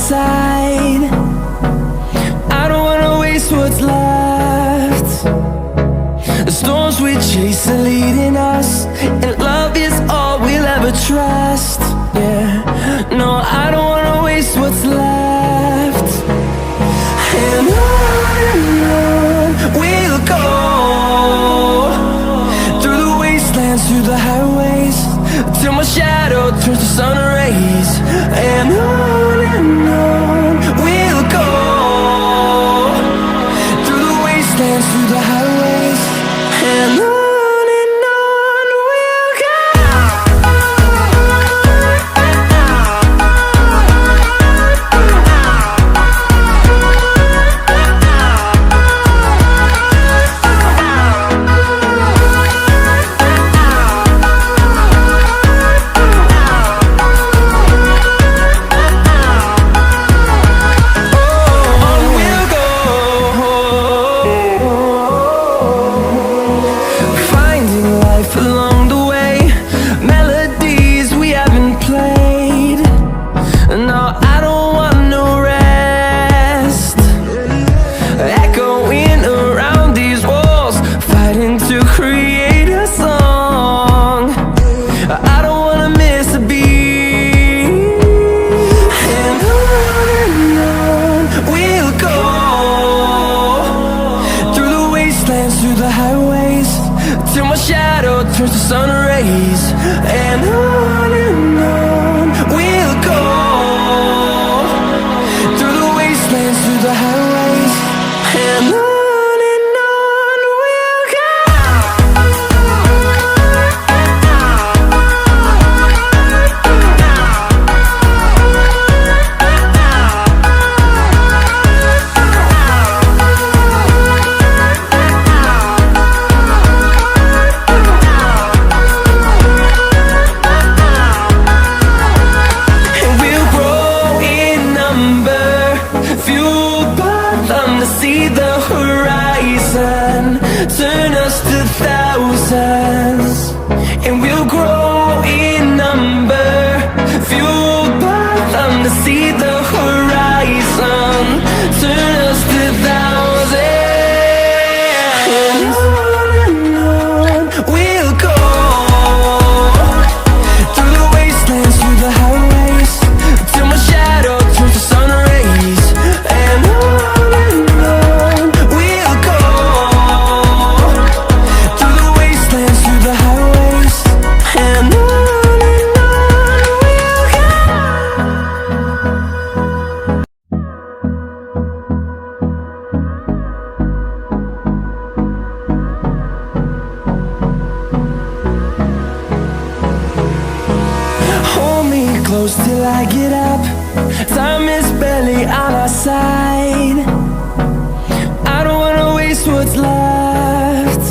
side. I don't wanna waste what's left. The storms we chase are leading us, and love is all we'll ever trust. Yeah, no, I don't wanna waste what's left. And on we'll go, through the wastelands, through the highways, till my shadow turns to sun rays. And on we'll go, through the wastelands, through the highways, and on we'll go. Turns to sun rays, and on we'll go, through the wastelands, through the highways, and on we'll go. Turn us to thousands, and we'll grow in number, fueled by them to see the horizon. Turn us to thousands, and on we'll go, through the wastelands, through the highways, till my shadow turns to sun rays. And on we'll go, through the wastelands, through the highways, and on we'll go. Hold me close till I get up. Time is barely on our side. I don't wanna waste what's left.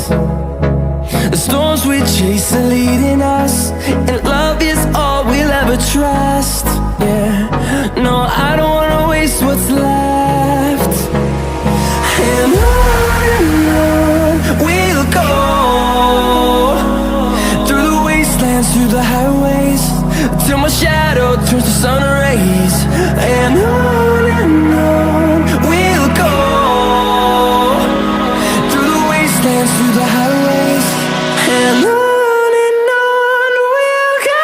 The storms we chase are leading us, and love is all we'll ever trust. Yeah, no, I don't wanna waste what's left. And on we'll go, through the wastelands, through the highways, till my shadow turns to sun rays. And on we'll go, through the wastelands, through the highways, and on we'll go.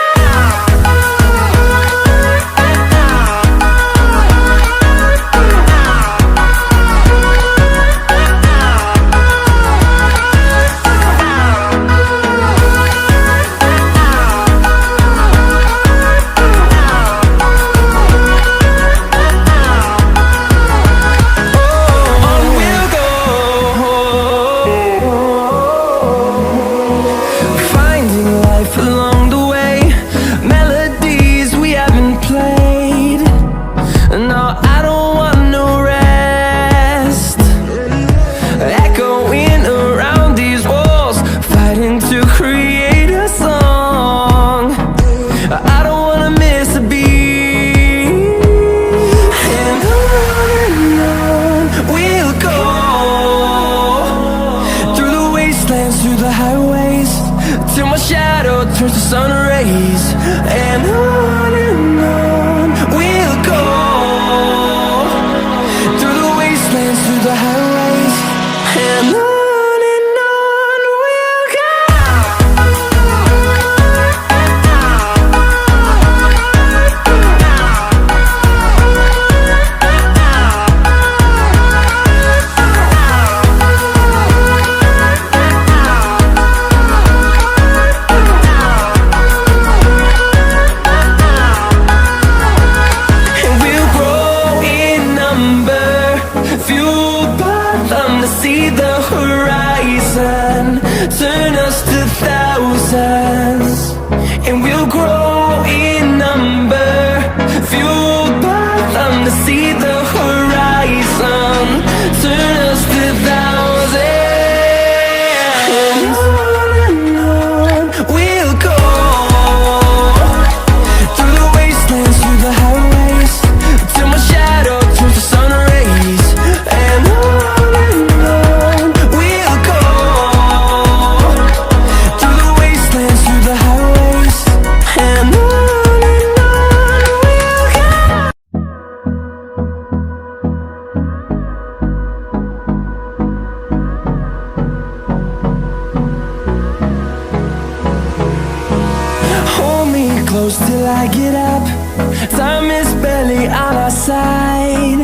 side.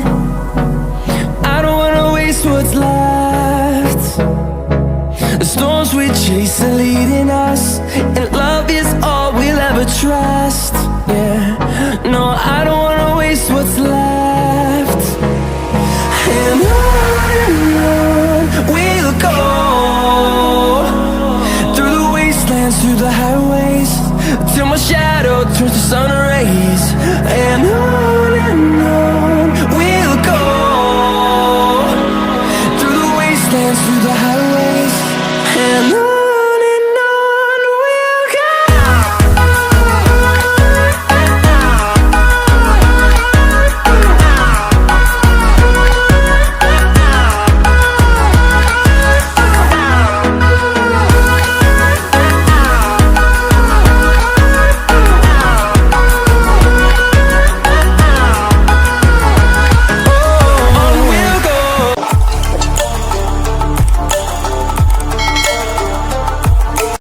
I don't wanna waste what's left. The storms we chase are leading us.